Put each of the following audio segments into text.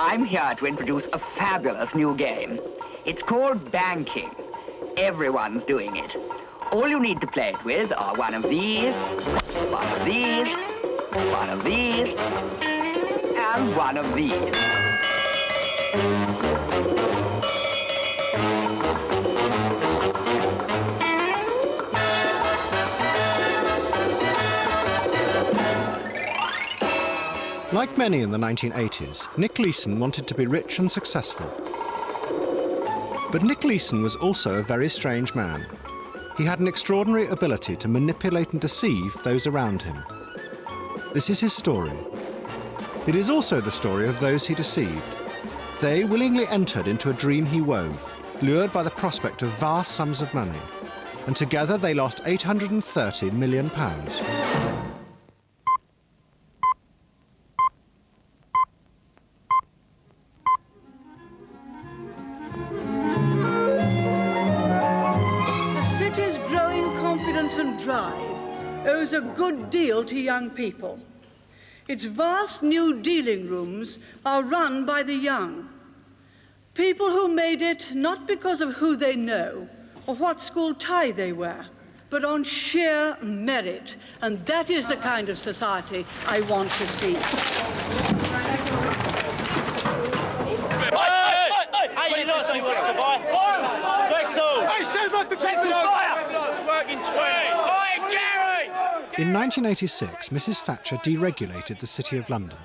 I'm here to introduce a fabulous new game. It's called banking. Everyone's doing it. All you need to play it with are one of these, one of these, one of these, and one of these. Like many in the 1980s, Nick Leeson wanted to be rich and successful. But Nick Leeson was also a very strange man. He had an extraordinary ability to manipulate and deceive those around him. This is his story. It is also the story of those he deceived. They willingly entered into a dream he wove, lured by the prospect of vast sums of money. And together they lost £830 million. And drive owes a good deal to young people. Its vast new dealing rooms are run by the young. People who made it not because of who they know or what school tie they wear, but on sheer merit. And that is the kind of society I want to see. In 1986, Mrs. Thatcher deregulated the City of London.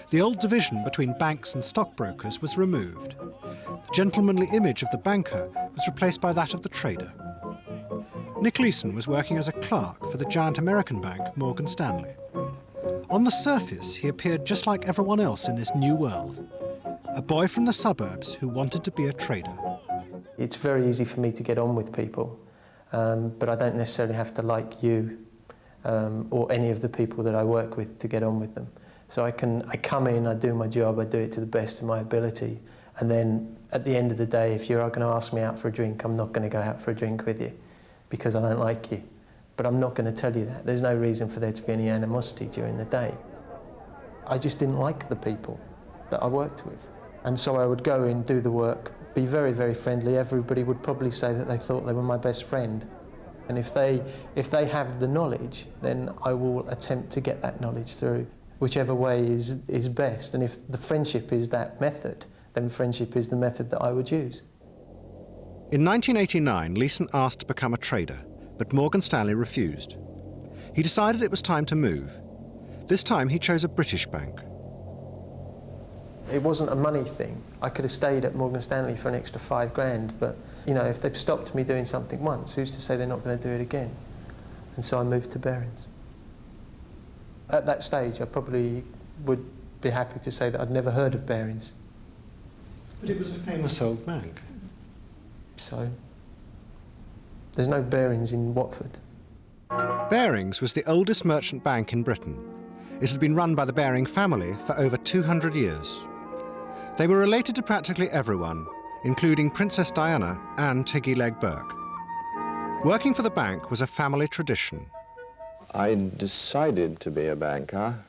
The old division between banks and stockbrokers was removed. The gentlemanly image of the banker was replaced by that of the trader. Nick Leeson was working as a clerk for the giant American bank, Morgan Stanley. On the surface, he appeared just like everyone else in this new world. A boy from the suburbs who wanted to be a trader. It's very easy for me to get on with people, but I don't necessarily have to like you or any of the people that I work with to get on with them. So I come in, I do my job, I do it to the best of my ability, and then at the end of the day, if you're going to ask me out for a drink, I'm not going to go out for a drink with you because I don't like you. But I'm not going to tell you that. There's no reason for there to be any animosity during the day. I just didn't like the people that I worked with. And so I would go in, do the work, be very, very friendly. Everybody would probably say that they thought they were my best friend. And if they have the knowledge, then I will attempt to get that knowledge through whichever way is best. And if the friendship is that method, then friendship is the method that I would use. In 1989, Leeson asked to become a trader, but Morgan Stanley refused. He decided it was time to move. This time he chose a British bank. It wasn't a money thing. I could have stayed at Morgan Stanley for an extra £5 grand, but you know, if they've stopped me doing something once, who's to say they're not going to do it again? And so I moved to Barings. At that stage, I probably would be happy to say that I'd never heard of Barings. But it was a famous old bank. So, there's no Barings in Watford. Barings was the oldest merchant bank in Britain. It had been run by the Baring family for over 200 years. They were related to practically everyone, including Princess Diana and Tiggy Leg Burke. Working for the bank was a family tradition. I decided to be a banker,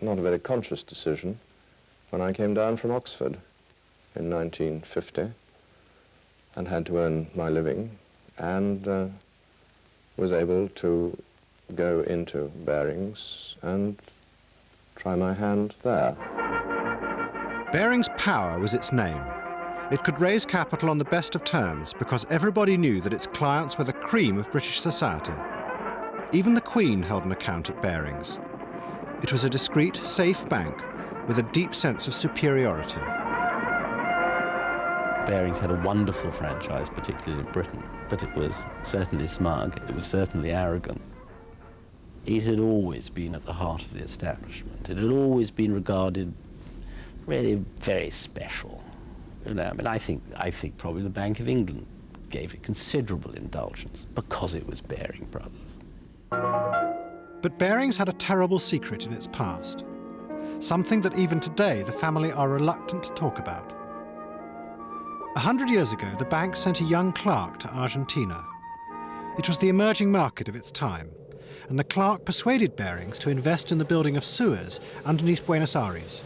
not a very conscious decision, when I came down from Oxford in 1950 and had to earn my living and was able to go into Barings and try my hand there. Barings Power was its name. It could raise capital on the best of terms because everybody knew that its clients were the cream of British society. Even the Queen held an account at Barings. It was a discreet, safe bank with a deep sense of superiority. Barings had a wonderful franchise, particularly in Britain, but it was certainly smug, it was certainly arrogant. It had always been at the heart of the establishment. It had always been regarded really very special. You know, I mean, I think probably the Bank of England gave it considerable indulgence because it was Baring Brothers. But Barings had a terrible secret in its past, something that even today the family are reluctant to talk about. 100 years ago, the bank sent a young clerk to Argentina. It was the emerging market of its time, and the clerk persuaded Barings to invest in the building of sewers underneath Buenos Aires.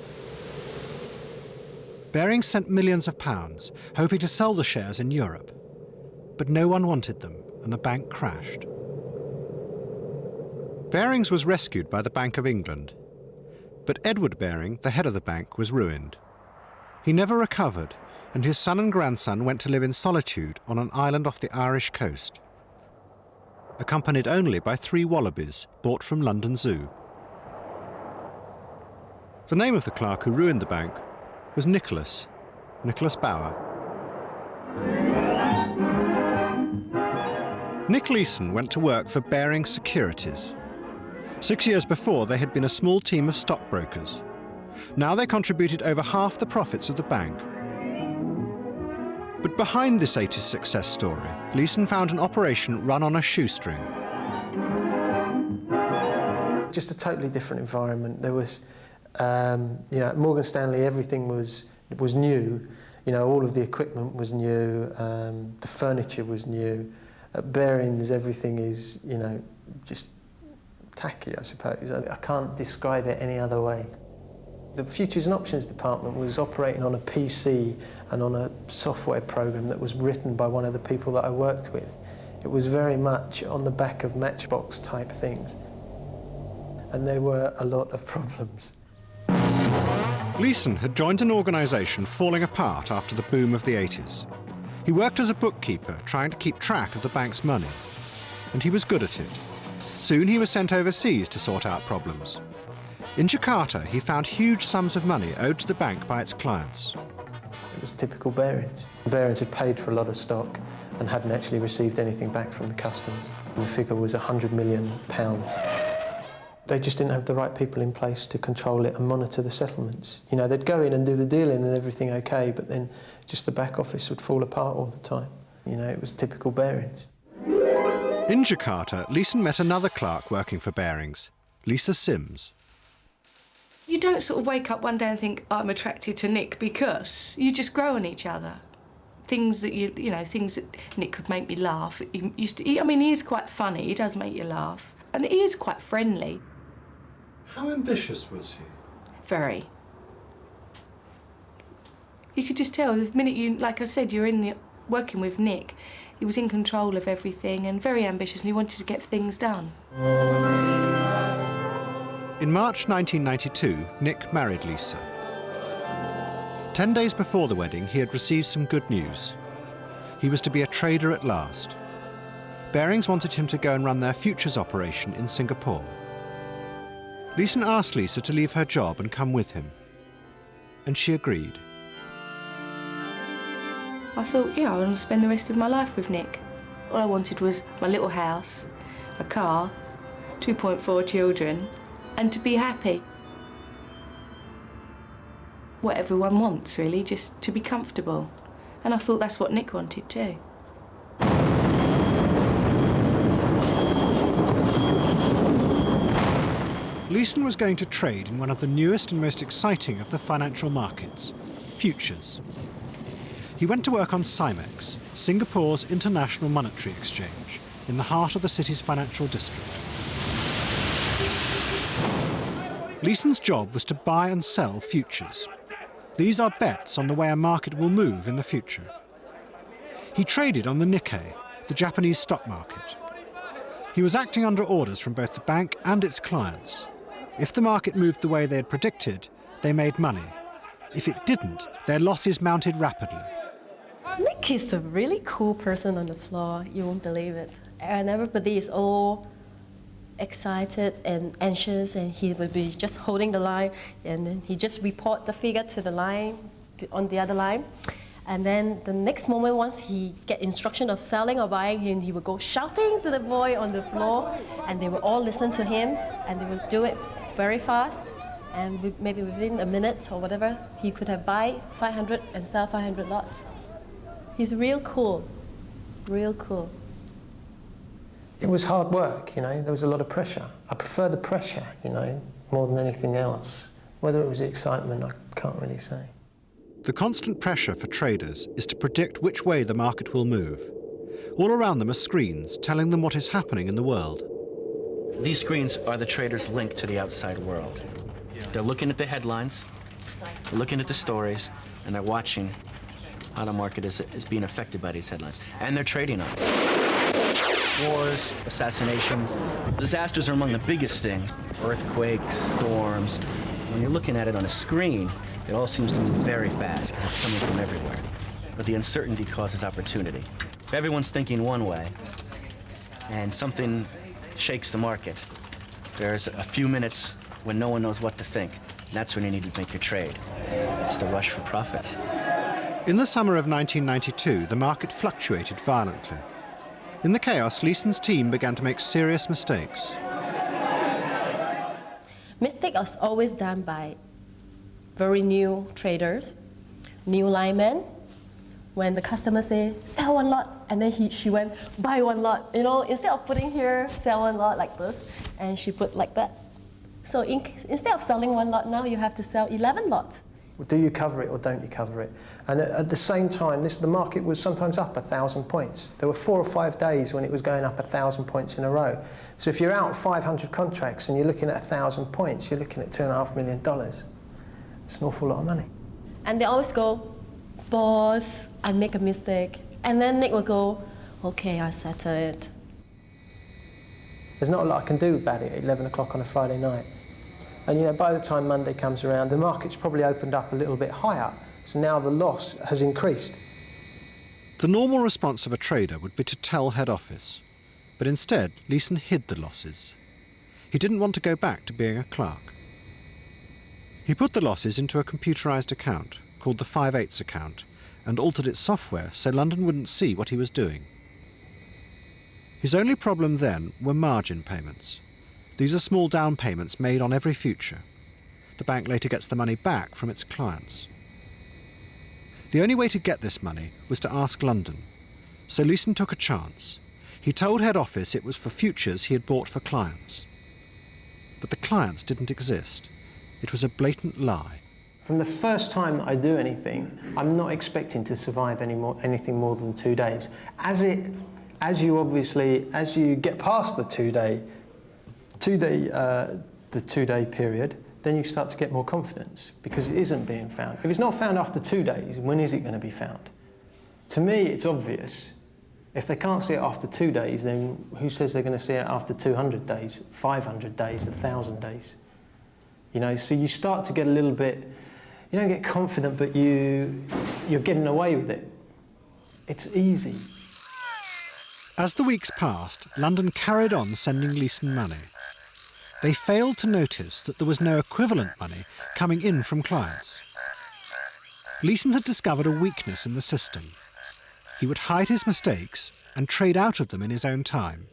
Barings sent millions of pounds, hoping to sell the shares in Europe. But no one wanted them, and the bank crashed. Barings was rescued by the Bank of England. But Edward Baring, the head of the bank, was ruined. He never recovered, and his son and grandson went to live in solitude on an island off the Irish coast, accompanied only by 3 wallabies bought from London Zoo. The name of the clerk who ruined the bank was Nicholas Bower. Nick Leeson went to work for Barings Securities. 6 years before, they had been a small team of stockbrokers. Now they contributed over half the profits of the bank. But behind this 80s success story, Leeson found an operation run on a shoestring. Just a totally different environment. There was, at Morgan Stanley, everything was new. All of the equipment was new, the furniture was new. At Barings, everything is, just tacky, I suppose. I can't describe it any other way. The Futures and Options department was operating on a PC and on a software program that was written by one of the people that I worked with. It was very much on the back of Matchbox type things. And there were a lot of problems. Leeson had joined an organisation falling apart after the boom of the 80s. He worked as a bookkeeper, trying to keep track of the bank's money. And he was good at it. Soon he was sent overseas to sort out problems. In Jakarta, he found huge sums of money owed to the bank by its clients. It was typical Barings. Barings had paid for a lot of stock and hadn't actually received anything back from the customers. The figure was £100 million. They just didn't have the right people in place to control it and monitor the settlements. They'd go in and do the dealing and everything okay, but then just the back office would fall apart all the time. It was typical Barings. In Jakarta, Leeson met another clerk working for Barings, Lisa Sims. You don't sort of wake up one day and think, I'm attracted to Nick, because you just grow on each other. Things that things that Nick could make me laugh. He is quite funny, he does make you laugh. And he is quite friendly. How ambitious was he? Very. You could just tell, the minute like I said, you're working with Nick, he was in control of everything and very ambitious, and he wanted to get things done. In March 1992, Nick married Lisa. 10 days before the wedding, he had received some good news. He was to be a trader at last. Barings wanted him to go and run their futures operation in Singapore. Leeson asked Lisa to leave her job and come with him. And she agreed. I thought, I want to spend the rest of my life with Nick. All I wanted was my little house, a car, 2.4 children, and to be happy. What everyone wants, really, just to be comfortable. And I thought that's what Nick wanted too. Leeson was going to trade in one of the newest and most exciting of the financial markets, futures. He went to work on CIMEX, Singapore's international monetary exchange, in the heart of the city's financial district. Leeson's job was to buy and sell futures. These are bets on the way a market will move in the future. He traded on the Nikkei, the Japanese stock market. He was acting under orders from both the bank and its clients. If the market moved the way they had predicted, they made money. If it didn't, their losses mounted rapidly. Nick is a really cool person on the floor, you won't believe it. And everybody is all excited and anxious, and he would be just holding the line, and then he just report the figure to the line, on the other line. And then the next moment, once he get instruction of selling or buying, he would go shouting to the boy on the floor, and they would all listen to him, and they would do it very fast. And maybe within a minute or whatever, he could have buy 500 and sell 500 lots. He's real cool, real cool. It was hard work, there was a lot of pressure. I prefer the pressure, more than anything else. Whether it was the excitement, I can't really say. The constant pressure for traders is to predict which way the market will move. All around them are screens telling them what is happening in the world. These screens are the traders' link to the outside world. They're looking at the headlines, They're looking at the stories, and they're watching how the market is being affected by these headlines. And they're trading on it. Wars, assassinations, disasters are among the biggest things. Earthquakes, storms. When you're looking at it on a screen, it all seems to move very fast because it's coming from everywhere. But the uncertainty causes opportunity. If everyone's thinking one way, and something shakes the market, there's a few minutes when no one knows what to think. And that's when you need to make your trade. It's the rush for profits. In the summer of 1992, the market fluctuated violently. In the chaos, Leeson's team began to make serious mistakes. Mistake is always done by very new traders, new linemen. When the customer say, sell one lot, and then she went, buy one lot. You know, instead of putting here, sell one lot like this, and she put like that. So instead of selling one lot now, you have to sell 11 lots. Do you cover it or don't you cover it? And at the same time, the market was sometimes up 1,000 points. There were 4 or 5 days when it was going up 1,000 points in a row. So if you're out 500 contracts and you're looking at 1,000 points, you're looking at $2.5 million. It's an awful lot of money. And they always go, boss, I make a mistake. And then Nick will go, okay, I settle it. There's not a lot I can do about it at 11 o'clock on a Friday night. And you know, by the time Monday comes around, the market's probably opened up a little bit higher, so now the loss has increased. The normal response of a trader would be to tell head office, but instead Leeson hid the losses. He didn't want to go back to being a clerk. He put the losses into a computerized account called the 5/8 account and altered its software so London wouldn't see what he was doing. His only problem then were margin payments. These are small down payments made on every future. The bank later gets the money back from its clients. The only way to get this money was to ask London, so Leeson took a chance. He told head office it was for futures he had bought for clients. But the clients didn't exist. It was a blatant lie. From the first time that I do anything, I'm not expecting to survive anything more than 2 days. As you get past the two-day period, then you start to get more confidence because it isn't being found. If it's not found after 2 days, when is it going to be found? To me, it's obvious. If they can't see it after 2 days, then who says they're going to see it after 200 days, 500 days, 1,000 days? You know, so you start to get a little bit, you don't get confident, but you're getting away with it. It's easy. As the weeks passed, London carried on sending Leeson money. They failed to notice that there was no equivalent money coming in from clients. Leeson had discovered a weakness in the system. He would hide his mistakes and trade out of them in his own time,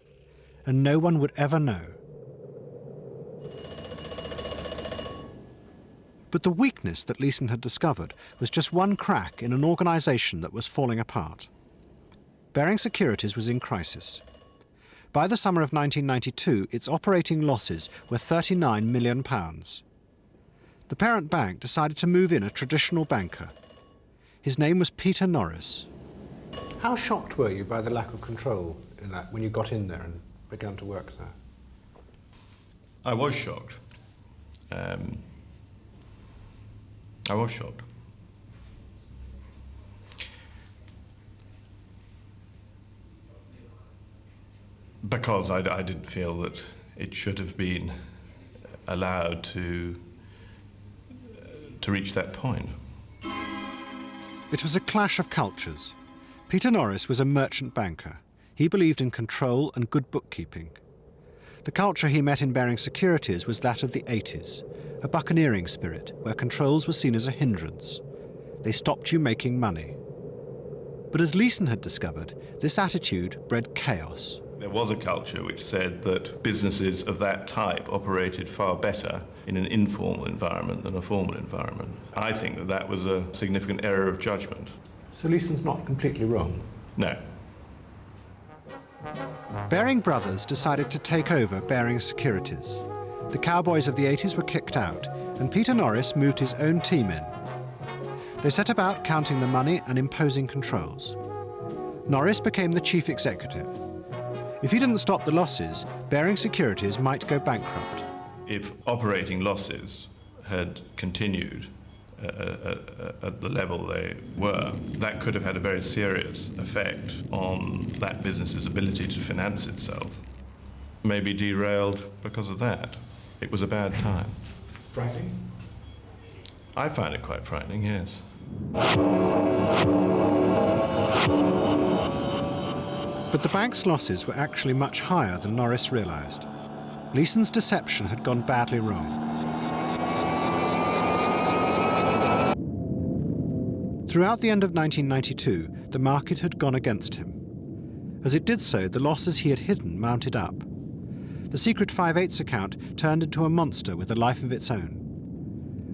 and no one would ever know. But the weakness that Leeson had discovered was just one crack in an organisation that was falling apart. Barings Securities was in crisis. By the summer of 1992, its operating losses were £39 million. The parent bank decided to move in a traditional banker. His name was Peter Norris. How shocked were you by the lack of control in that when you got in there and began to work there? I was shocked. I was shocked. Because I didn't feel that it should have been allowed to reach that point. It was a clash of cultures. Peter Norris was a merchant banker. He believed in control and good bookkeeping. The culture he met in Barings Securities was that of the 80s, a buccaneering spirit where controls were seen as a hindrance. They stopped you making money. But as Leeson had discovered, this attitude bred chaos. There was a culture which said that businesses of that type operated far better in an informal environment than a formal environment. I think that that was a significant error of judgment. So Leeson's not completely wrong? No. Baring brothers decided to take over Barings Securities. The cowboys of the 80s were kicked out, and Peter Norris moved his own team in. They set about counting the money and imposing controls. Norris became the chief executive. If he didn't stop the losses, Barings Securities might go bankrupt. If operating losses had continued at the level they were, that could have had a very serious effect on that business's ability to finance itself. Maybe derailed because of that. It was a bad time. Frightening? I find it quite frightening, yes. But the bank's losses were actually much higher than Norris realised. Leeson's deception had gone badly wrong. Throughout the end of 1992, the market had gone against him. As it did so, the losses he had hidden mounted up. The secret 5/8 account turned into a monster with a life of its own.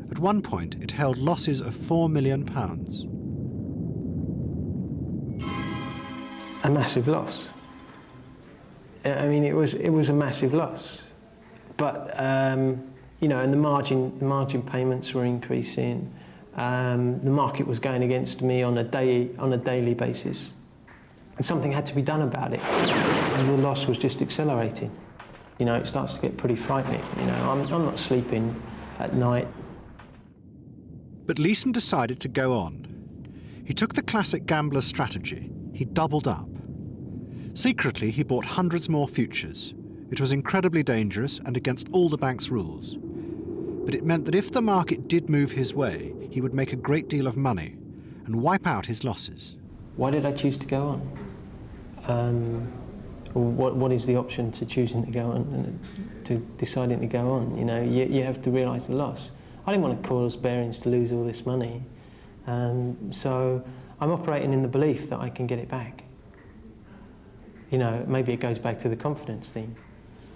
At one point, it held losses of £4 million. A massive loss. I mean, it was a massive loss. But you know, and the margin payments were increasing. The market was going against me on a daily basis, and something had to be done about it. The loss was just accelerating. You know, it starts to get pretty frightening. You know, I'm not sleeping at night. But Leeson decided to go on. He took the classic gambler's strategy. He doubled up. Secretly, he bought hundreds more futures. It was incredibly dangerous and against all the bank's rules. But it meant that if the market did move his way, he would make a great deal of money and wipe out his losses. Why did I choose to go on? What is the option to choosing to go on and to deciding to go on? You know, you have to realise the loss. I didn't want to cause Barings to lose all this money, so I'm operating in the belief that I can get it back. You know, maybe it goes back to the confidence thing.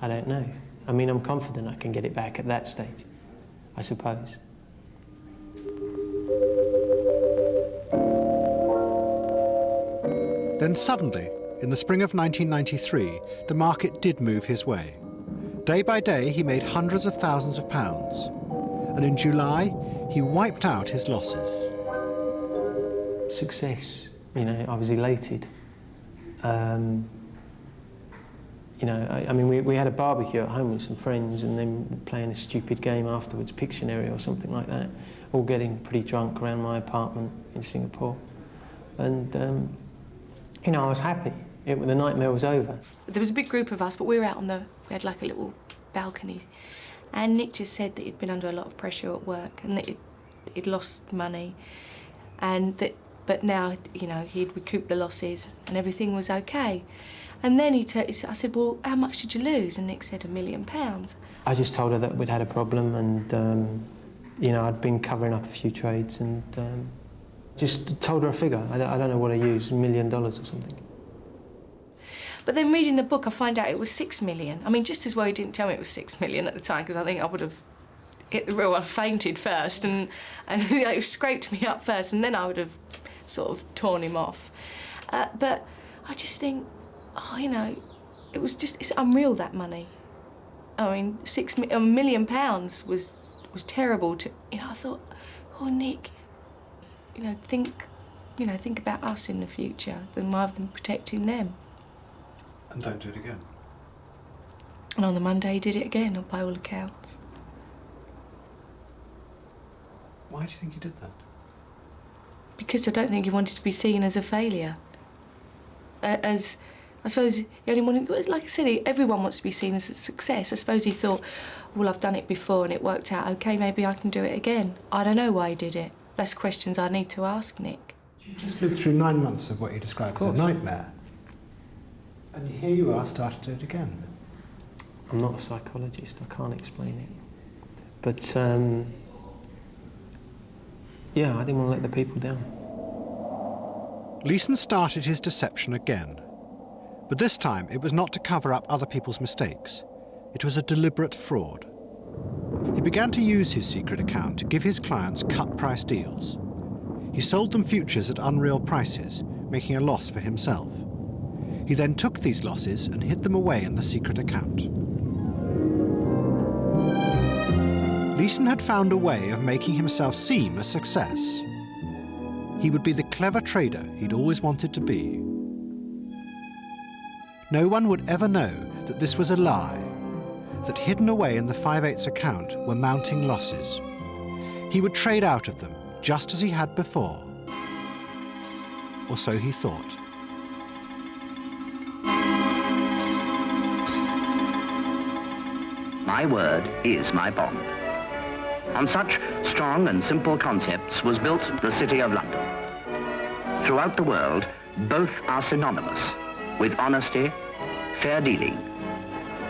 I don't know. I mean, I'm confident I can get it back at that stage, I suppose. Then suddenly, in the spring of 1993, the market did move his way. Day by day, he made hundreds of thousands of pounds. And in July, he wiped out his losses. Success, you know, I was elated. You know, I mean, we had a barbecue at home with some friends and then playing a stupid game afterwards, Pictionary or something like that, all getting pretty drunk around my apartment in Singapore. And, you know, I was happy. The nightmare was over. There was a big group of us, but we were out we had like a little balcony. And Nick just said that he'd been under a lot of pressure at work and that he'd lost money, and but now, you know, he'd recouped the losses and everything was okay. And then I said, well, how much did you lose? And Nick said £1 million. I just told her that we'd had a problem and, you know, I'd been covering up a few trades and just told her a figure. I don't know what I used, $1 million or something. But then reading the book, I find out it was 6 million. I mean, just as well he didn't tell me it was 6 million at the time, because I think I would have hit the real, I fainted first and it scraped me up first, and then I would have sort of torn him off. But I just think, oh, you know, it's unreal, that money. I mean, £1 million was terrible to, you know, I thought, oh, Nick, you know, think about us in the future rather than protecting them. And don't do it again. And on the Monday, he did it again, by all accounts. Why do you think he did that? Because I don't think he wanted to be seen as a failure. I suppose he only wanted, like I said, everyone wants to be seen as a success. I suppose he thought, well, I've done it before and it worked out okay, maybe I can do it again. I don't know why he did it. That's questions I need to ask Nick. You just lived through 9 months of what you described as a nightmare. And here you are, started it again. I'm not a psychologist, I can't explain it. But, yeah, I didn't want to let the people down. Leeson started his deception again. But this time, it was not to cover up other people's mistakes. It was a deliberate fraud. He began to use his secret account to give his clients cut-price deals. He sold them futures at unreal prices, making a loss for himself. He then took these losses and hid them away in the secret account. Leeson had found a way of making himself seem a success. He would be the clever trader he'd always wanted to be. No one would ever know that this was a lie, that hidden away in the 5/8 account were mounting losses. He would trade out of them just as he had before. Or so he thought. My word is my bond. On such strong and simple concepts was built the City of London. Throughout the world, both are synonymous with honesty, fair dealing,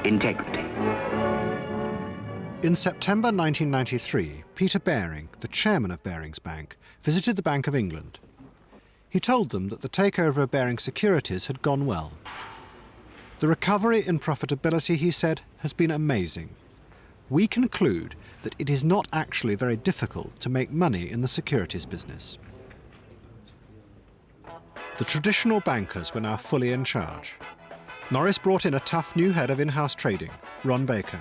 integrity. In September 1993, Peter Baring, the chairman of Barings Bank, visited the Bank of England. He told them that the takeover of Baring Securities had gone well. The recovery in profitability, he said, has been amazing. We conclude that it is not actually very difficult to make money in the securities business. The traditional bankers were now fully in charge. Norris brought in a tough new head of in-house trading, Ron Baker.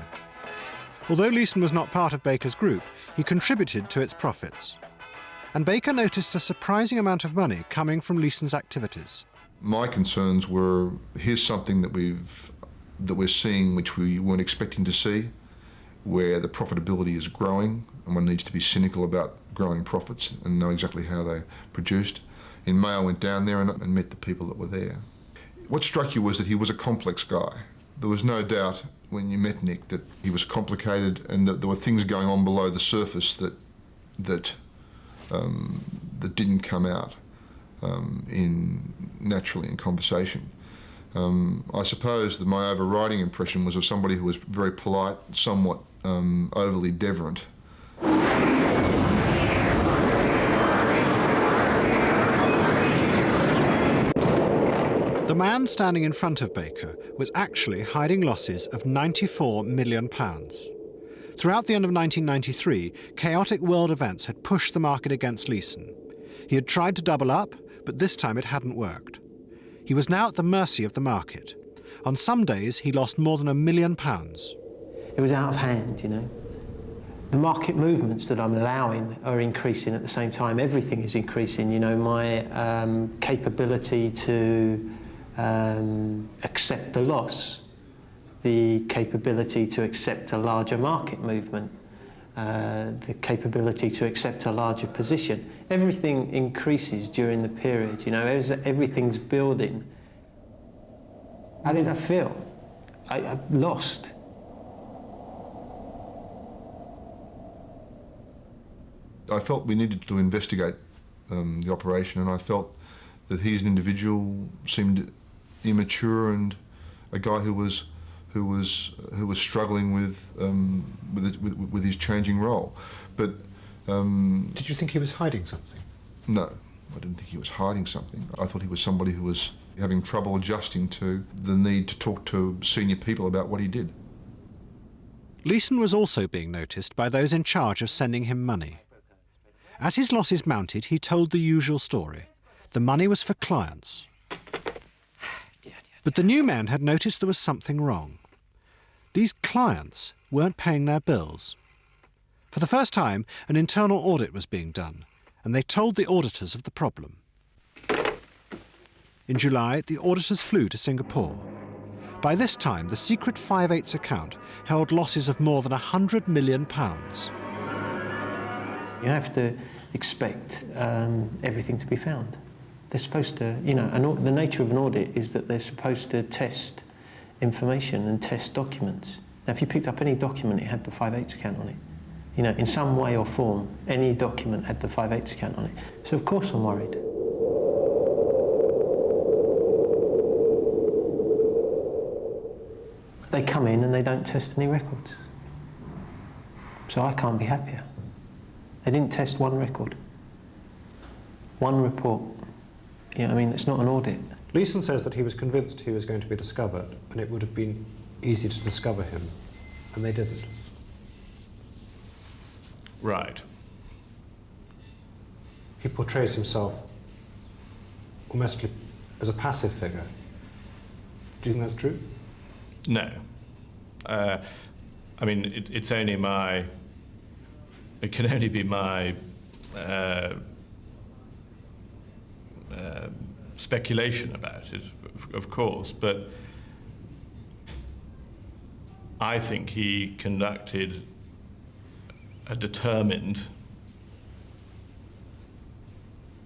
Although Leeson was not part of Baker's group, he contributed to its profits. And Baker noticed a surprising amount of money coming from Leeson's activities. My concerns were, here's something that we're seeing which we weren't expecting to see, where the profitability is growing, and one needs to be cynical about growing profits and know exactly how they're produced. In May, I went down there and met the people that were there. What struck you was that he was a complex guy. There was no doubt when you met Nick that he was complicated and that there were things going on below the surface that didn't come out naturally in conversation. I suppose that my overriding impression was of somebody who was very polite, somewhat overly deferent. The man standing in front of Baker was actually hiding losses of £94 million. Throughout the end of 1993, chaotic world events had pushed the market against Leeson. He had tried to double up, but this time it hadn't worked. He was now at the mercy of the market. On some days, he lost more than £1 million. It was out of hand, you know. The market movements that I'm allowing are increasing at the same time. Everything is increasing, you know. My capability to accept the loss, the capability to accept a larger market movement, the capability to accept a larger position. Everything increases during the period, you know, as everything's building. How did I feel? I lost. I felt we needed to investigate the operation, and I felt that he as an individual seemed immature and a guy who was struggling with his changing role. But did you think he was hiding something? No, I didn't think he was hiding something. I thought he was somebody who was having trouble adjusting to the need to talk to senior people about what he did. Leeson was also being noticed by those in charge of sending him money. As his losses mounted, he told the usual story. The money was for clients. But the new man had noticed there was something wrong. These clients weren't paying their bills. For the first time, an internal audit was being done, and they told the auditors of the problem. In July, the auditors flew to Singapore. By this time, the secret 5/8 account held losses of more than £100 million. You have to expect everything to be found. They're supposed to, you know, the nature of an audit is that they're supposed to test information and test documents. Now, if you picked up any document, it had the 5/8 account on it. You know, in some way or form, any document had the 5/8 account on it. So, of course, I'm worried. They come in and they don't test any records. So I can't be happier. They didn't test one record, one report. You know, I mean, it's not an audit. Leeson says that he was convinced he was going to be discovered, and it would have been easy to discover him, and they didn't. Right. He portrays himself almost as a passive figure. Do you think that's true? No. I mean, it's only my... It can only be my speculation about it, of course, but I think he conducted a determined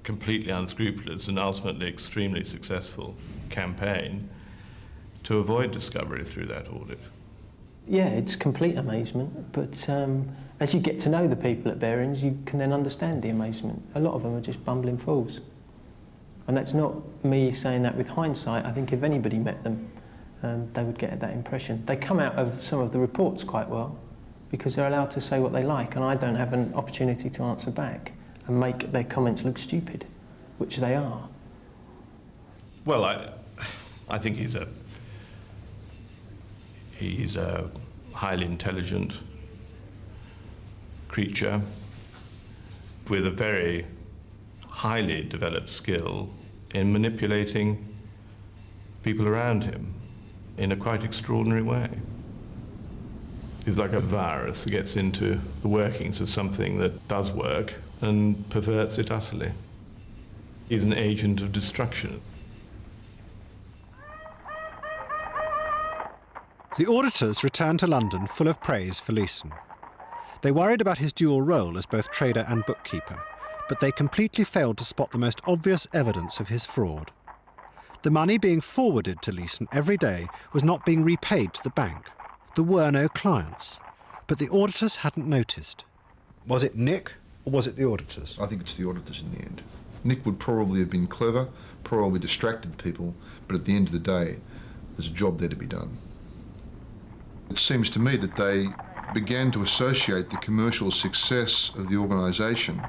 completely unscrupulous and ultimately extremely successful campaign to avoid discovery through that audit. Yeah, it's complete amazement, but as you get to know the people at Barings, you can then understand the amazement. A lot of them are just bumbling fools. And that's not me saying that with hindsight. I think if anybody met them, they would get that impression. They come out of some of the reports quite well because they're allowed to say what they like, and I don't have an opportunity to answer back and make their comments look stupid, which they are. Well, I think he's a highly intelligent creature with a very highly developed skill in manipulating people around him in a quite extraordinary way. He's like a virus that gets into the workings of something that does work and perverts it utterly. He's an agent of destruction. The auditors returned to London full of praise for Leeson. They worried about his dual role as both trader and bookkeeper, but they completely failed to spot the most obvious evidence of his fraud. The money being forwarded to Leeson every day was not being repaid to the bank. There were no clients, but the auditors hadn't noticed. Was it Nick, or was it the auditors? I think it's the auditors in the end. Nick would probably have been clever, probably distracted people, but at the end of the day, there's a job there to be done. It seems to me that they began to associate the commercial success of the organisation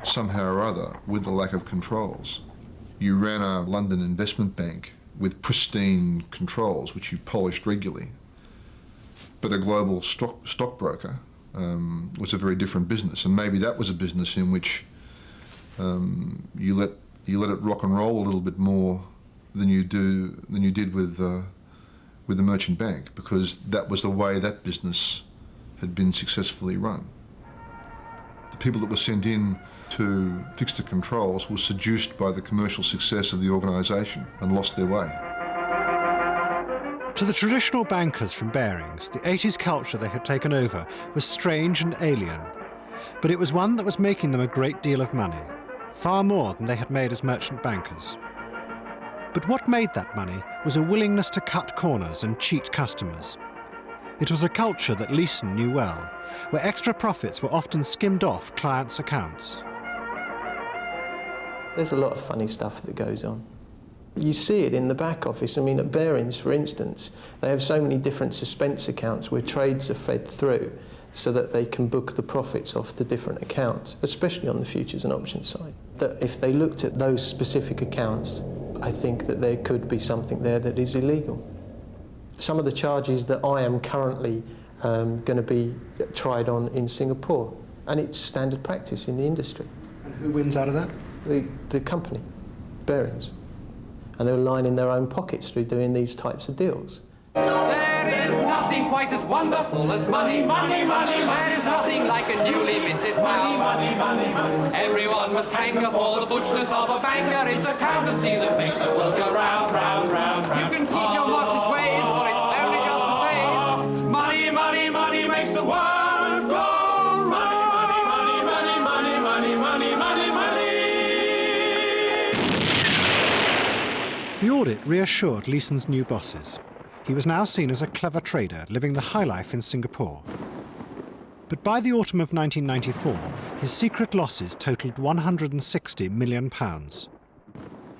somehow or other with the lack of controls. You ran a London investment bank with pristine controls, which you polished regularly. But a global stockbroker was a very different business, and maybe that was a business in which you let it rock and roll a little bit more than you did with the merchant bank, because that was the way that business had been successfully run. The people that were sent in to fix the controls were seduced by the commercial success of the organisation and lost their way. To the traditional bankers from Barings, the 80s culture they had taken over was strange and alien, but it was one that was making them a great deal of money, far more than they had made as merchant bankers. But what made that money was a willingness to cut corners and cheat customers. It was a culture that Leeson knew well, where extra profits were often skimmed off clients' accounts. There's a lot of funny stuff that goes on. You see it in the back office. I mean, at Barings, for instance, they have so many different suspense accounts where trades are fed through so that they can book the profits off to different accounts, especially on the futures and options side. That if they looked at those specific accounts, I think that there could be something there that is illegal. Some of the charges that I am currently going to be tried on in Singapore, and it's standard practice in the industry. And who wins out of that? The company, Barings. And they're lining their own pockets through doing these types of deals. There is nothing quite as wonderful as money, money, money, money. There is nothing like a newly minted pound. Money, money, money, money. Everyone must hanker for the butchness of a banker. It's accountancy that makes the world go round, round, round, round. You can keep your modest ways, for it's only just a phase. It's money, money, money makes the world go round. Money, money, money, money, money, money, money, money. The audit reassured Leeson's new bosses. He was now seen as a clever trader living the high life in Singapore. But by the autumn of 1994, his secret losses totalled £160 million.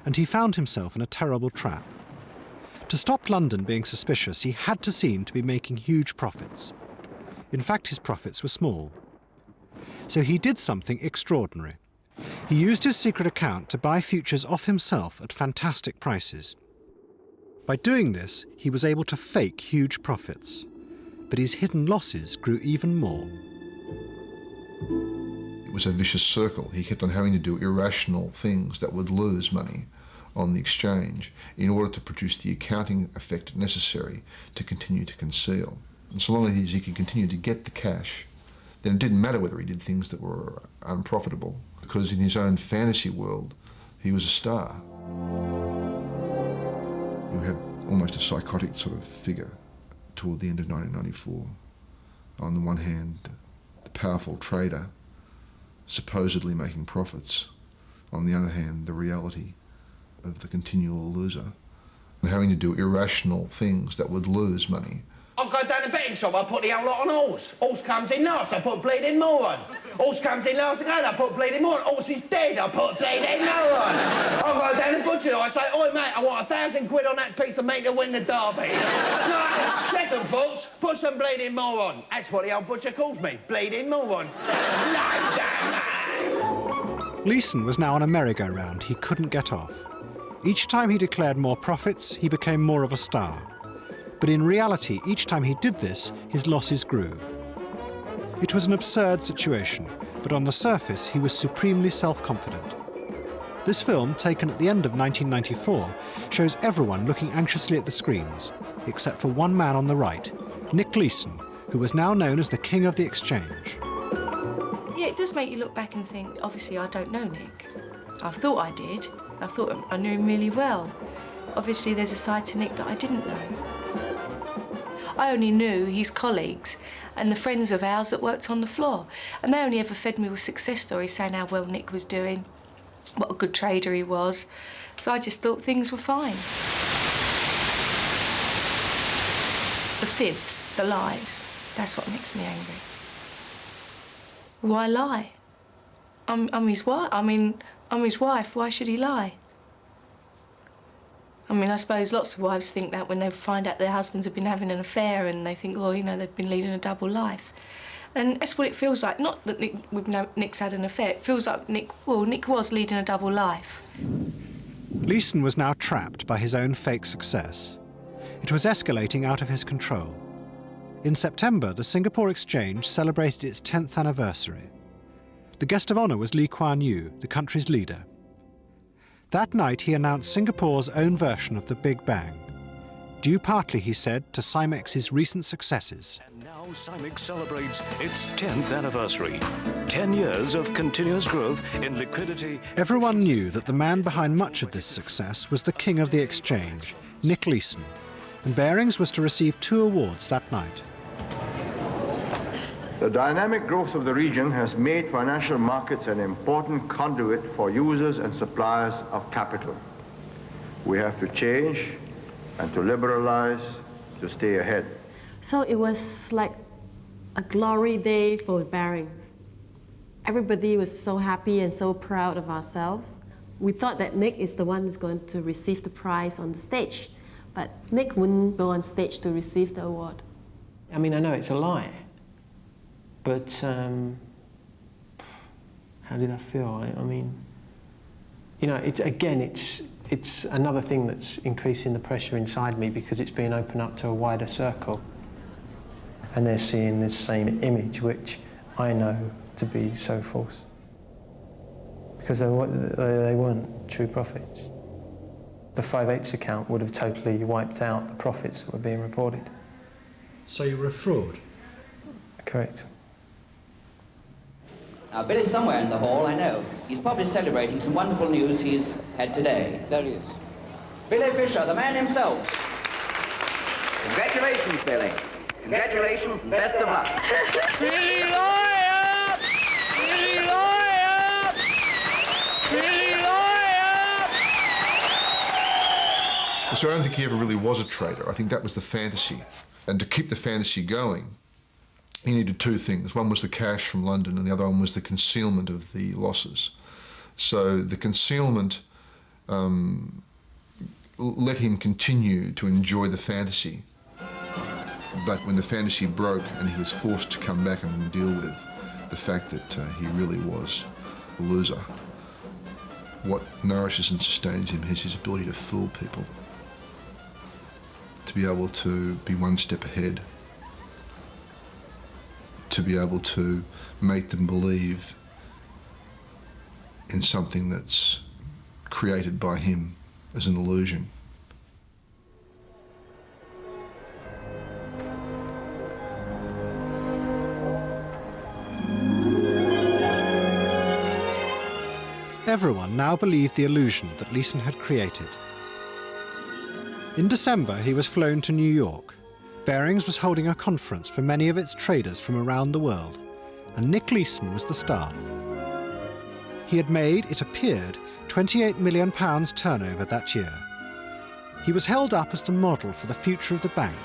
And he found himself in a terrible trap. To stop London being suspicious, he had to seem to be making huge profits. In fact, his profits were small. So he did something extraordinary. He used his secret account to buy futures off himself at fantastic prices. By doing this, he was able to fake huge profits, but his hidden losses grew even more. It was a vicious circle. He kept on having to do irrational things that would lose money on the exchange in order to produce the accounting effect necessary to continue to conceal. And so long as he could continue to get the cash, then it didn't matter whether he did things that were unprofitable, because in his own fantasy world, he was a star. You had almost a psychotic sort of figure toward the end of 1994. On the one hand, the powerful trader supposedly making profits. on the other hand, the reality of the continual loser and having to do irrational things that would lose money. I'll go down the betting shop, I put the whole lot on horse. Horse comes in last, I put bleeding more on. Horse comes in last again, I put bleeding more on. Horse is dead, I put bleeding more on. I'll go down the butcher, I say, oi mate, I want £1,000 on that piece of meat to win the derby. No, second thoughts, put some bleeding more on. That's what the old butcher calls me, bleeding more on. No, damn. Leeson was now on a merry-go-round he couldn't get off. Each time he declared more profits, he became more of a star. But in reality, each time he did this, his losses grew. It was an absurd situation, but on the surface, he was supremely self-confident. This film, taken at the end of 1994, shows everyone looking anxiously at the screens, except for one man on the right, Nick Leeson, who was now known as the King of the Exchange. Yeah, it does make you look back and think, obviously, I don't know Nick. I thought I did. I thought I knew him really well. Obviously, there's a side to Nick that I didn't know. I only knew his colleagues and the friends of ours that worked on the floor. And they only ever fed me with success stories saying how well Nick was doing, what a good trader he was. So I just thought things were fine. The fibs, the lies, that's what makes me angry. Why lie? I'm his wife. I'm his wife. Why should he lie? I mean, I suppose lots of wives think that when they find out their husbands have been having an affair and they think, well, you know, they've been leading a double life. And that's what it feels like. Not that Nick's had an affair. It feels like Nick was leading a double life. Leeson was now trapped by his own fake success. It was escalating out of his control. In September, the Singapore Exchange celebrated its 10th anniversary. The guest of honour was Lee Kuan Yew, the country's leader. That night, he announced Singapore's own version of the Big Bang, due partly, he said, to Cymex's recent successes. And now Cymex celebrates its 10th anniversary. 10 years of continuous growth in liquidity. Everyone knew that the man behind much of this success was the king of the exchange, Nick Leeson, and Barings was to receive 2 awards that night. The dynamic growth of the region has made financial markets an important conduit for users and suppliers of capital. We have to change and to liberalize to stay ahead. So it was like a glory day for Barings. Everybody was so happy and so proud of ourselves. We thought that Nick is the one who's going to receive the prize on the stage, but Nick wouldn't go on stage to receive the award. I mean, I know it's a lie. But how did I feel? I mean, you know, it's another thing that's increasing the pressure inside me because it's being opened up to a wider circle. And they're seeing this same image, which I know to be so false. Because they weren't true profits. The 5/8 account would have totally wiped out the profits that were being reported. So you were a fraud? Correct. Now, Billy's somewhere in the hall, I know. He's probably celebrating some wonderful news he's had today. There he is. Billy Fisher, the man himself. Congratulations, Billy. Congratulations and best of luck. Billy Lawyer! Billy Lawyer! Billy Lawyer! So I don't think he ever really was a trader. I think that was the fantasy. And to keep the fantasy going, he needed 2 things. One was the cash from London and the other one was the concealment of the losses. So the concealment let him continue to enjoy the fantasy. But when the fantasy broke and he was forced to come back and deal with the fact that he really was a loser, what nourishes and sustains him is his ability to fool people, to be able to be one step ahead, to be able to make them believe in something that's created by him as an illusion. Everyone now believed the illusion that Leeson had created. In December, he was flown to New York. Barings was holding a conference for many of its traders from around the world, and Nick Leeson was the star. He had made, it appeared, £28 million turnover that year. He was held up as the model for the future of the bank,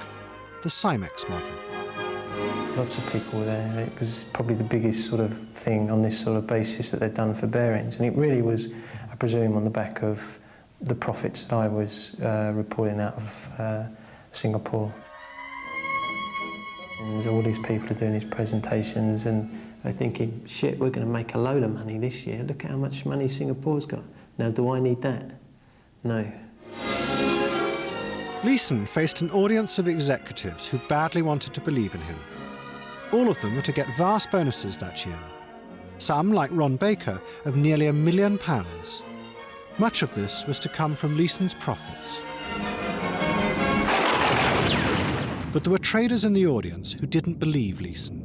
the Cymex model. Lots of people were there. It was probably the biggest sort of thing on this sort of basis that they'd done for Barings, and it really was, I presume, on the back of the profits that I was reporting out of Singapore. And there's all these people are doing these presentations and they're thinking, shit, we're going to make a load of money this year. Look at how much money Singapore's got. Now, do I need that? No. Leeson faced an audience of executives who badly wanted to believe in him. All of them were to get vast bonuses that year. Some, like Ron Baker, of nearly £1 million. Much of this was to come from Leeson's profits. But there were traders in the audience who didn't believe Leeson.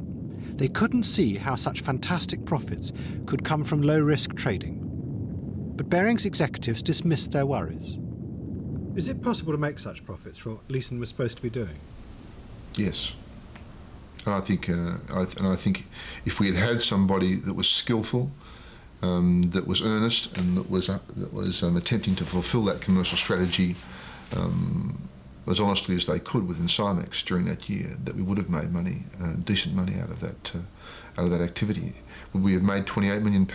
They couldn't see how such fantastic profits could come from low-risk trading. But Barings executives dismissed their worries. Is it possible to make such profits for what Leeson was supposed to be doing? Yes. I think if we had had somebody that was skillful, that was earnest, and that was attempting to fulfil that commercial strategy as honestly as they could within Cymex during that year, that we would have made money, decent money out of that activity. Would we have made £28 million?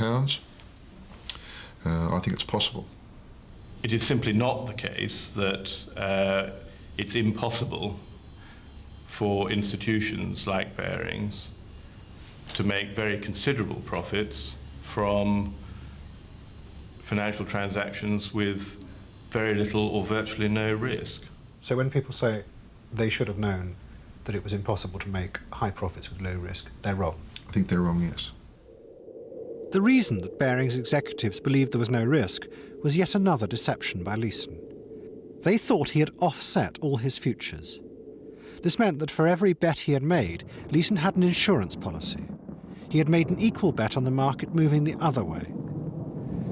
I think it's possible. It is simply not the case that it's impossible for institutions like Barings to make very considerable profits from financial transactions with very little or virtually no risk. So when people say they should have known that it was impossible to make high profits with low risk, they're wrong? I think they're wrong, yes. The reason that Barings executives believed there was no risk was yet another deception by Leeson. They thought he had offset all his futures. This meant that for every bet he had made, Leeson had an insurance policy. He had made an equal bet on the market moving the other way.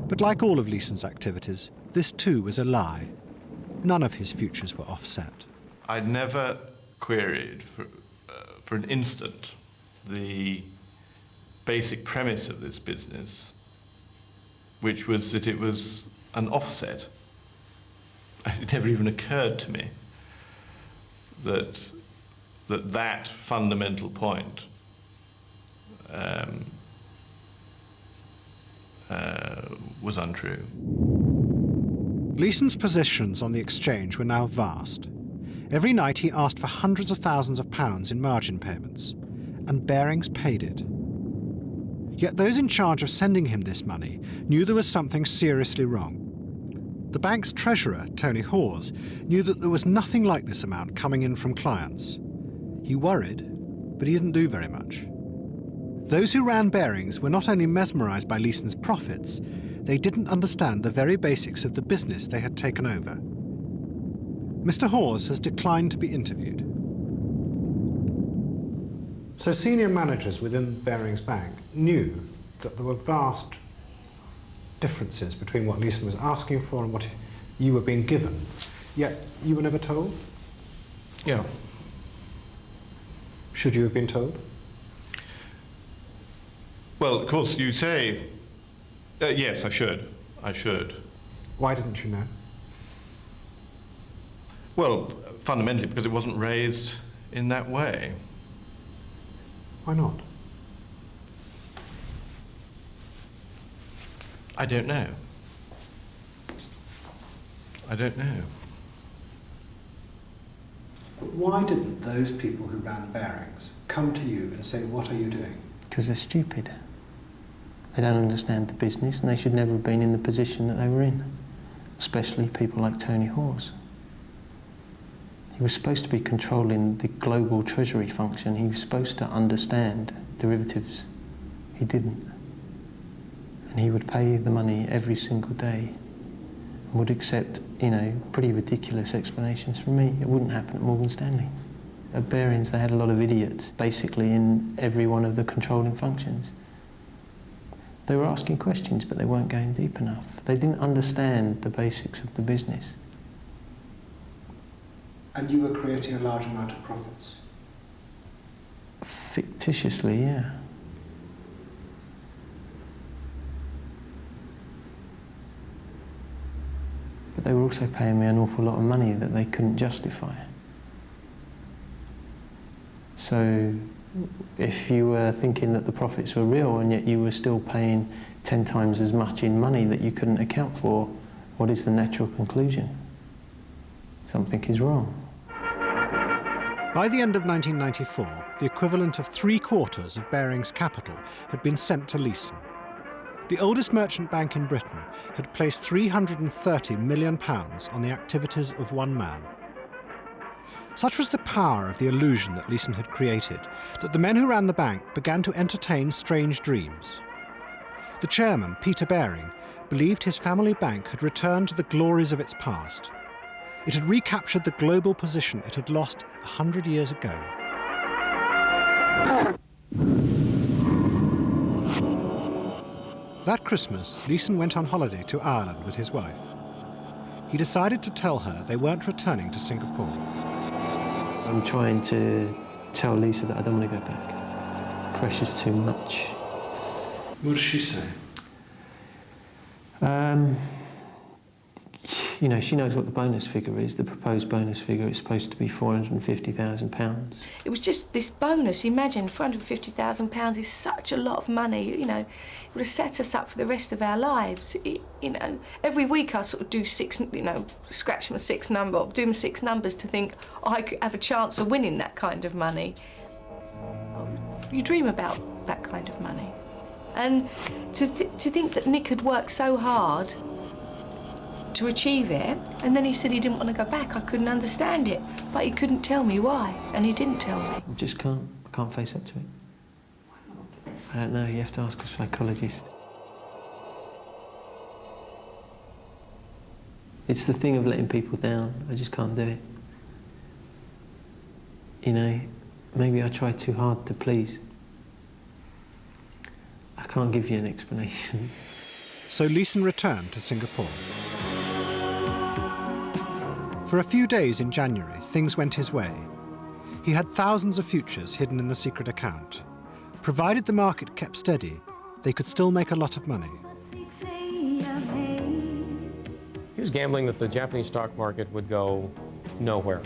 But like all of Leeson's activities, this too was a lie. None of his futures were offset. I'd never queried for an instant the basic premise of this business, which was that it was an offset. It never even occurred to me that that fundamental point was untrue. Leeson's positions on the exchange were now vast. Every night he asked for hundreds of thousands of pounds in margin payments, and Barings paid it. Yet those in charge of sending him this money knew there was something seriously wrong. The bank's treasurer, Tony Hawes, knew that there was nothing like this amount coming in from clients. He worried, but he didn't do very much. Those who ran Barings were not only mesmerised by Leeson's profits, they didn't understand the very basics of the business they had taken over. Mr. Hawes has declined to be interviewed. So senior managers within Barings Bank knew that there were vast differences between what Leeson was asking for and what you were being given, yet you were never told? Yeah. Should you have been told? Well, of course, you say, yes, I should. I should. Why didn't you know? Well, fundamentally because it wasn't raised in that way. Why not? I don't know. I don't know. But why didn't those people who ran Barings come to you and say, what are you doing? Because they're stupid. They don't understand the business and they should never have been in the position that they were in, especially people like Tony Hawes. He was supposed to be controlling the global treasury function. He was supposed to understand derivatives. He didn't. And he would pay the money every single day and would accept, you know, pretty ridiculous explanations from me. It wouldn't happen at Morgan Stanley. At Barings, they had a lot of idiots, basically, in every one of the controlling functions. They were asking questions, but they weren't going deep enough. They didn't understand the basics of the business. And you were creating a large amount of profits? Fictitiously, yeah. they were also paying me an awful lot of money that they couldn't justify. So if you were thinking that the profits were real and yet you were still paying 10 times as much in money that you couldn't account for, what is the natural conclusion? Something is wrong. By the end of 1994, the equivalent of 3/4 of Barings' capital had been sent to Leeson. The oldest merchant bank in Britain had placed £330 million on the activities of one man. Such was the power of the illusion that Leeson had created that the men who ran the bank began to entertain strange dreams. The chairman, Peter Baring, believed his family bank had returned to the glories of its past. It had recaptured the global position it had lost 100 years ago. That Christmas, Leeson went on holiday to Ireland with his wife. He decided to tell her they weren't returning to Singapore. I'm trying to tell Lisa that I don't want to go back. Pressure's too much. What does she say? You know, she knows what the bonus figure is. The proposed bonus figure is supposed to be £450,000. It was just this bonus. Imagine, £450,000 is such a lot of money. You know, it would have set us up for the rest of our lives. You know, every week I sort of do scratch my six number, do my six numbers to think I could have a chance of winning that kind of money. You dream about that kind of money. And to think that Nick had worked so hard to achieve it, and then he said he didn't want to go back. I couldn't understand it, but he couldn't tell me why, and he didn't tell me. I just can't face up to it. I don't know, you have to ask a psychologist. It's the thing of letting people down. I just can't do it. You know, maybe I try too hard to please. I can't give you an explanation. So Leeson returned to Singapore. For a few days in January, things went his way. He had thousands of futures hidden in the secret account. Provided the market kept steady, they could still make a lot of money. He was gambling that the Japanese stock market would go nowhere.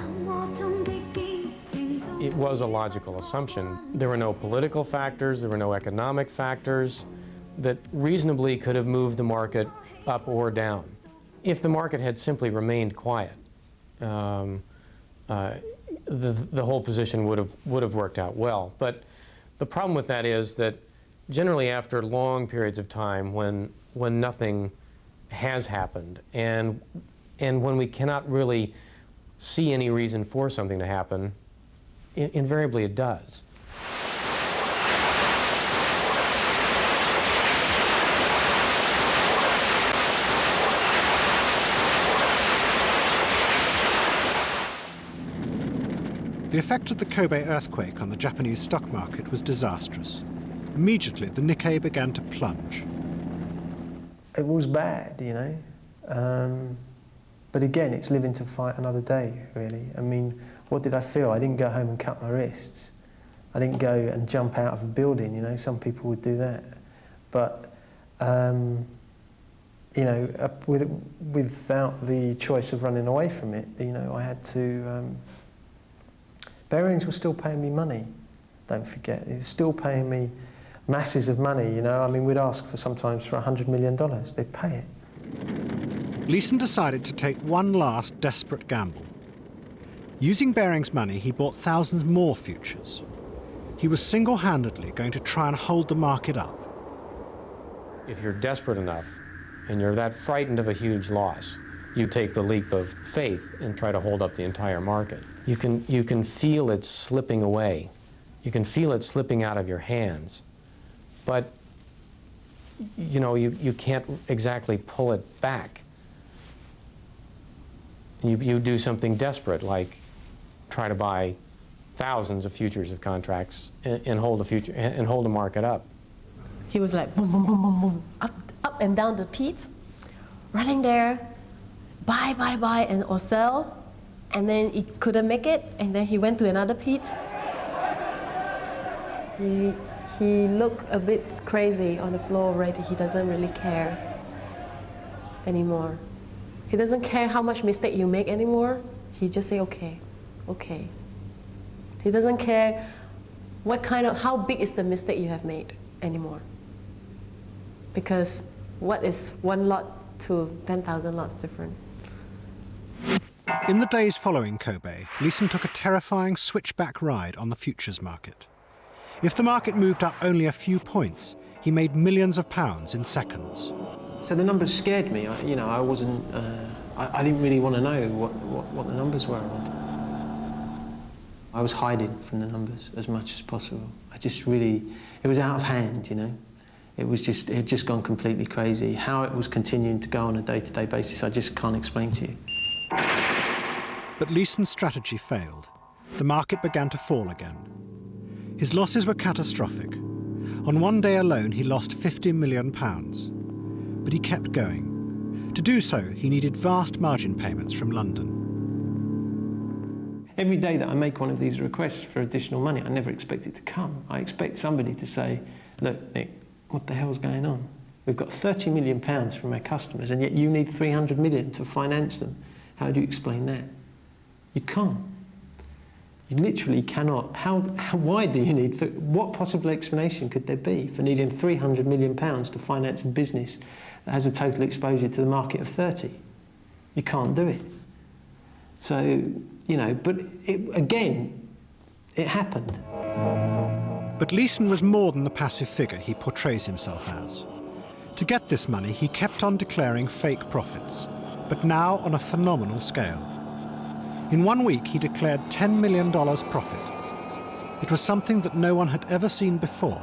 It was a logical assumption. There were no political factors, there were no economic factors that reasonably could have moved the market up or down. If the market had simply remained quiet, the whole position would have worked out well. But the problem with that is that generally after long periods of time when nothing has happened and when we cannot really see any reason for something to happen, invariably it does. The effect of the Kobe earthquake on the Japanese stock market was disastrous. Immediately, the Nikkei began to plunge. It was bad, you know. But again, it's living to fight another day, really. I mean, what did I feel? I didn't go home and cut my wrists. I didn't go and jump out of a building, you know. Some people would do that. But, you know, without the choice of running away from it, you know, I had to... Barings was still paying me money, don't forget. He was still paying me masses of money, you know. I mean, we'd ask for sometimes for $100 million. They'd pay it. Leeson decided to take one last desperate gamble. Using Barings' money, he bought thousands more futures. He was single-handedly going to try and hold the market up. If you're desperate enough and you're that frightened of a huge loss, you take the leap of faith and try to hold up the entire market. You can feel it slipping away. You can feel it slipping out of your hands. But, you know, you can't exactly pull it back. You do something desperate, like try to buy thousands of futures of contracts and hold a market up. He was like boom, boom, boom, boom, boom, up and down the pit, running there, buy, and or sell, and then he couldn't make it, and then he went to another pit. He looked a bit crazy on the floor already. He doesn't really care anymore. He doesn't care how much mistake you make anymore. He just say, okay, okay. He doesn't care how big is the mistake you have made anymore. Because what is one lot to 10,000 lots different? In the days following Kobe, Leeson took a terrifying switchback ride on the futures market. If the market moved up only a few points, he made millions of pounds in seconds. So the numbers scared me. I wasn't. I didn't really want to know what the numbers were. I was hiding from the numbers as much as possible. It was out of hand, you know. It had just gone completely crazy. How it was continuing to go on a day-to-day basis, I just can't explain to you. But Leeson's strategy failed. The market began to fall again. His losses were catastrophic. On one day alone, he lost £50 million. But he kept going. To do so, he needed vast margin payments from London. Every day that I make one of these requests for additional money, I never expect it to come. I expect somebody to say, look, Nick, what the hell's going on? We've got £30 million from our customers, and yet you need £300 million to finance them. How do you explain that? You can't. You literally cannot. Why do you need... What possible explanation could there be for needing £300 million to finance a business that has a total exposure to the market of 30? You can't do it. So, you know, but again, it happened. But Leeson was more than the passive figure he portrays himself as. To get this money, he kept on declaring fake profits, but now on a phenomenal scale. In 1 week, he declared $10 million profit. It was something that no one had ever seen before,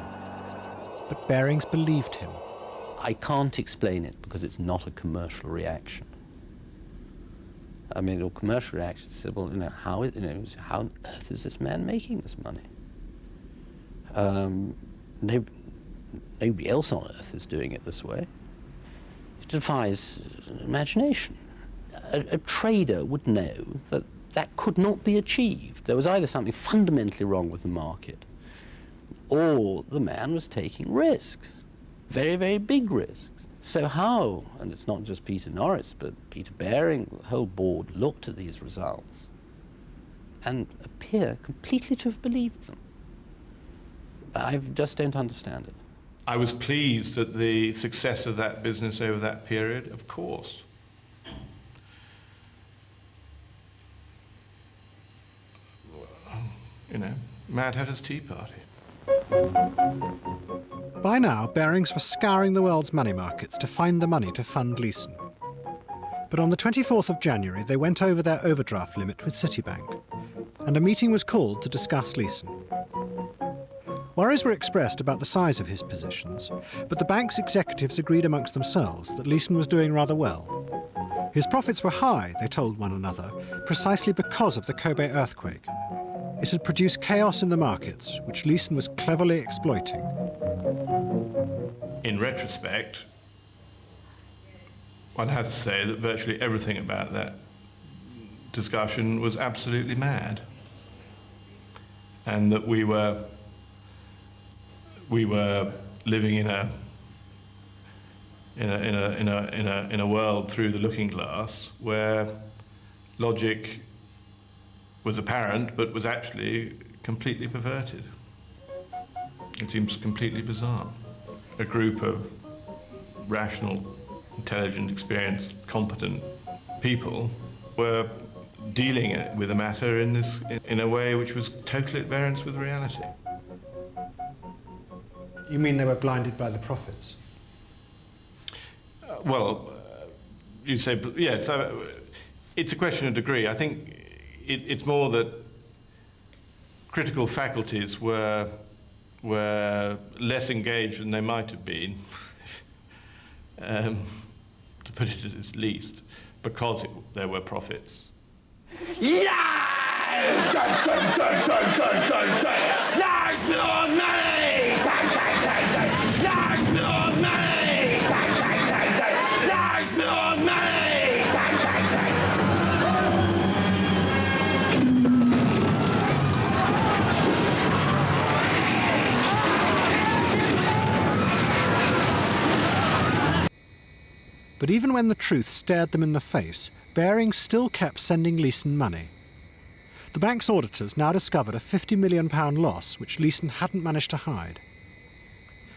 but Barings believed him. I can't explain it because it's not a commercial reaction. I mean, a commercial reaction said, well, you know, how on earth is this man making this money? Nobody else on earth is doing it this way. It defies imagination. A trader would know that that could not be achieved. There was either something fundamentally wrong with the market, or the man was taking risks, very, very big risks. So how, and it's not just Peter Norris, but Peter Baring, the whole board looked at these results and appear completely to have believed them. I just don't understand it. I was pleased at the success of that business over that period, of course. You know, Mad Hatter's Tea Party. By now, Barings was scouring the world's money markets to find the money to fund Leeson. But on the 24th of January, they went over their overdraft limit with Citibank, and a meeting was called to discuss Leeson. Worries were expressed about the size of his positions, but the bank's executives agreed amongst themselves that Leeson was doing rather well. His profits were high, they told one another, precisely because of the Kobe earthquake. It had produced chaos in the markets, which Leeson was cleverly exploiting. In retrospect, one has to say that virtually everything about that discussion was absolutely mad, and that we were living in a world through the looking glass where logic was apparent but was actually completely perverted. It seems completely bizarre. A group of rational, intelligent, experienced, competent people were dealing with the matter in a way which was totally at variance with reality. You mean they were blinded by the profits? You'd say, yes, so it's a question of degree. I think it's more that critical faculties were less engaged than they might have been, to put it at its least, because there were profits. Lies! Lies, more money! Lies, more money! Lies, more money! But even when the truth stared them in the face, Barings still kept sending Leeson money. The bank's auditors now discovered a £50 million loss which Leeson hadn't managed to hide.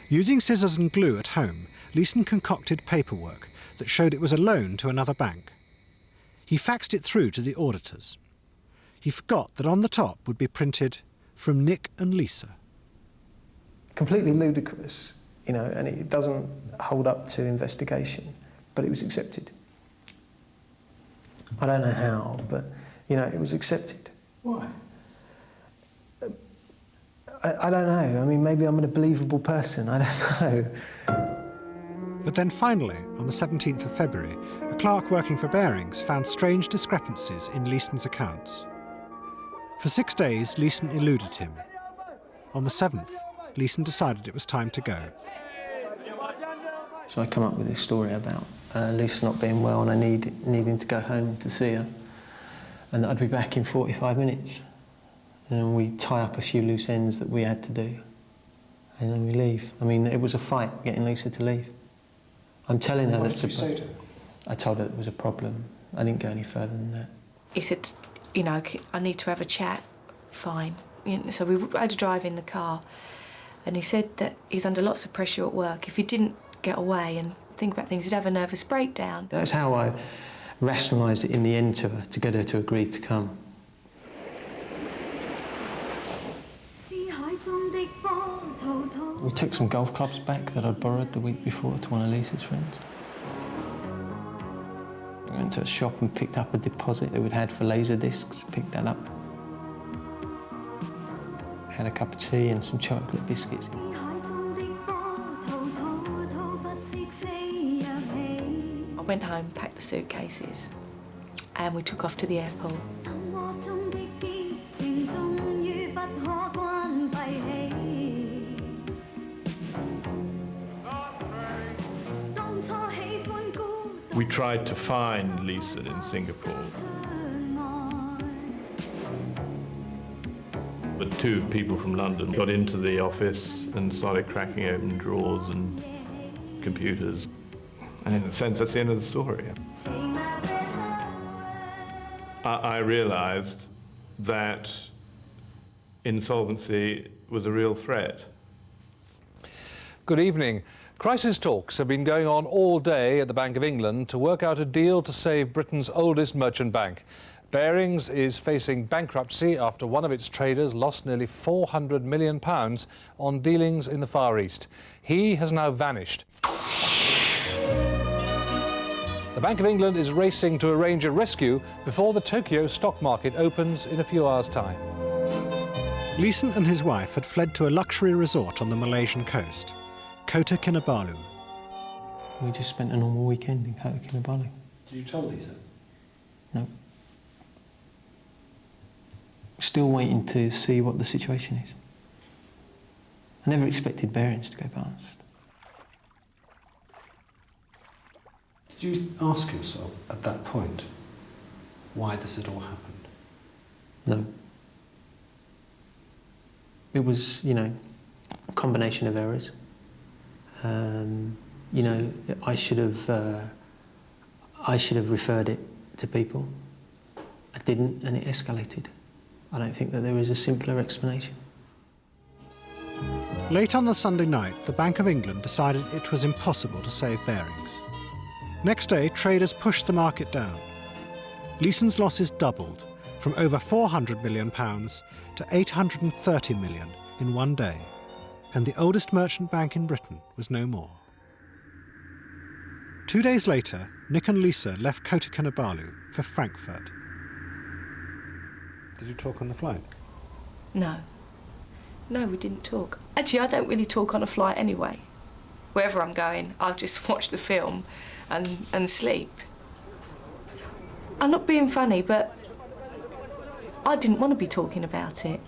Using scissors and glue at home, Leeson concocted paperwork that showed it was a loan to another bank. He faxed it through to the auditors. He forgot that on the top would be printed, "From Nick and Lisa." Completely ludicrous, you know, and it doesn't hold up to investigation, but it was accepted. I don't know how, but, you know, it was accepted. Why? I don't know. I mean, maybe I'm an unbelievable person. I don't know. But then finally, on the 17th of February, a clerk working for Barings found strange discrepancies in Leeson's accounts. For 6 days, Leeson eluded him. On the 7th, Leeson decided it was time to go. So I come up with this story about Lisa not being well and I needing to go home to see her. And I'd be back in 45 minutes. And we tie up a few loose ends that we had to do. And then we leave. I mean, it was a fight getting Lisa to leave. I'm telling her What did you say to her? I told her it was a problem. I didn't go any further than that. He said, you know, I need to have a chat. Fine. You know, so we had to drive in the car. And he said that he's under lots of pressure at work. If he didn't get away and think about things, he'd have a nervous breakdown. That's how I rationalised it in the end to her, to get her to agree to come. We took some golf clubs back that I'd borrowed the week before to one of Lisa's friends. We went to a shop and picked up a deposit that we'd had for laser discs, picked that up. Had a cup of tea and some chocolate biscuits. I went home, packed the suitcases, and we took off to the airport. We tried to find Leeson in Singapore. But two people from London got into the office and started cracking open drawers and computers. And in a sense, that's the end of the story. I realized that insolvency was a real threat. Good evening. Crisis talks have been going on all day at the Bank of England to work out a deal to save Britain's oldest merchant bank. Barings is facing bankruptcy after one of its traders lost nearly £400 million on dealings in the Far East. He has now vanished. The Bank of England is racing to arrange a rescue before the Tokyo stock market opens in a few hours' time. Leeson and his wife had fled to a luxury resort on the Malaysian coast, Kota Kinabalu. We just spent a normal weekend in Kota Kinabalu. Did you tell Lisa? No. Still waiting to see what the situation is. I never expected Barings to go past. Did you ask yourself at that point why this had all happened? No. It was, you know, a combination of errors. You know, I should have referred it to people. I didn't, and it escalated. I don't think that there is a simpler explanation. Late on the Sunday night, the Bank of England decided it was impossible to save Barings. Next day, traders pushed the market down. Leeson's losses doubled, from over £400 million to £830 million in one day, and the oldest merchant bank in Britain was no more. 2 days later, Nick and Lisa left Kota Kinabalu for Frankfurt. Did you talk on the flight? No. No, we didn't talk. Actually, I don't really talk on a flight anyway. Wherever I'm going, I'll just watch the film and sleep. I'm not being funny, but I didn't want to be talking about it.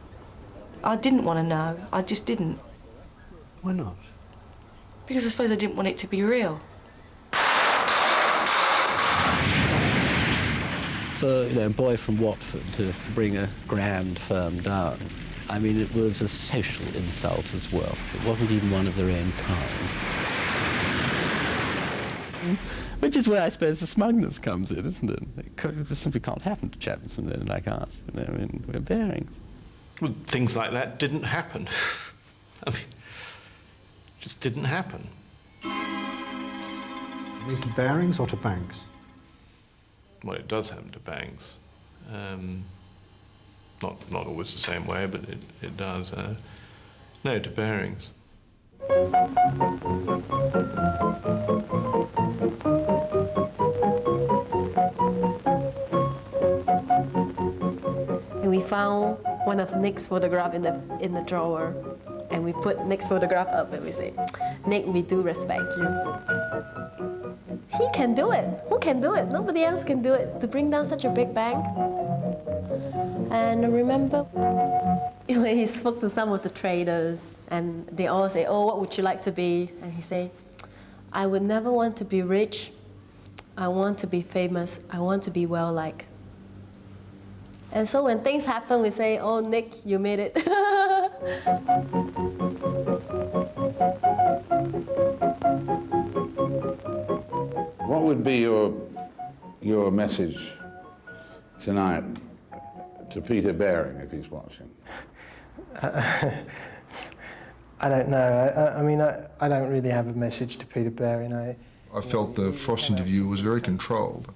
I didn't want to know. I just didn't. Why not? Because I suppose I didn't want it to be real. For a boy from Watford to bring a grand firm down, I mean, it was a social insult as well. It wasn't even one of their own kind. Which is where I suppose the smugness comes in, isn't it? It simply can't happen to chaps like us. You know, I mean, we're Barings. Well, things like that didn't happen. I mean, just didn't happen. You mean to Barings or to banks? Well, it does happen to banks. Not always the same way, but it does. No, to Barings. And we found one of Nick's photograph in the drawer, and we put Nick's photograph up and we say, Nick, we do respect you. He can do it. Who can do it? Nobody else can do it. To bring down such a big bank. And I remember when he spoke to some of the traders, and they all say, oh, what would you like to be? And he say, I would never want to be rich. I want to be famous. I want to be well-liked. And so when things happen, we say, oh, Nick, you made it. What would be your message tonight to Peter Baring if he's watching? I don't know. I mean, I don't really have a message to Peter Baring. I felt the Frost interview was very controlled.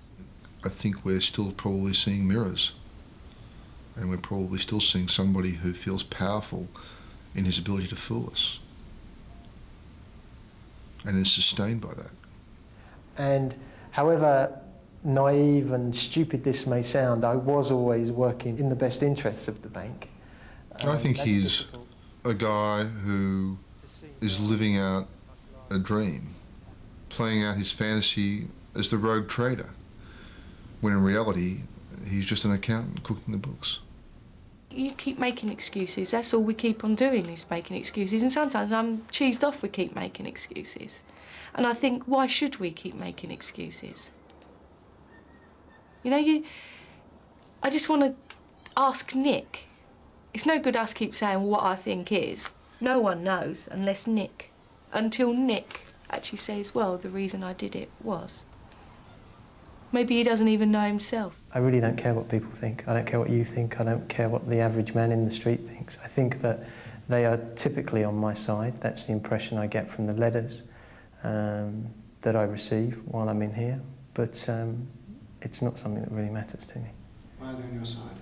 I think we're still probably seeing mirrors. And we're probably still seeing somebody who feels powerful in his ability to fool us. And is sustained by that. And however naive and stupid this may sound, I was always working in the best interests of the bank. I think he's a guy who is living out a dream, playing out his fantasy as the rogue trader, when in reality, he's just an accountant cooking the books. You keep making excuses. That's all we keep on doing is making excuses. And sometimes I'm cheesed off we keep making excuses. And I think, why should we keep making excuses? You know, I just want to ask Nick. It's no good us keep saying what I think is. No one knows until Nick actually says, well, the reason I did it was. Maybe he doesn't even know himself. I really don't care what people think. I don't care what you think. I don't care what the average man in the street thinks. I think that they are typically on my side. That's the impression I get from the letters that I receive while I'm in here. But it's not something that really matters to me. Why are they on your side?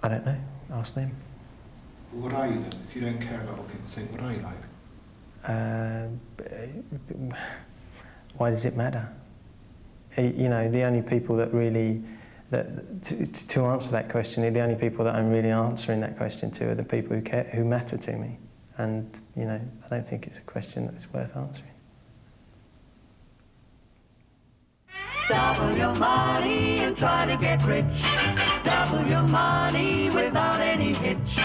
I don't know. Ask them. Well, what are you then? If you don't care about what people think, what are you like? Why does it matter? You know, the only people that really, to answer that question, the only people that I'm really answering that question to are the people who care, who matter to me. And, you know, I don't think it's a question that's worth answering. Double your money and try to get rich. Double your money without any hitch.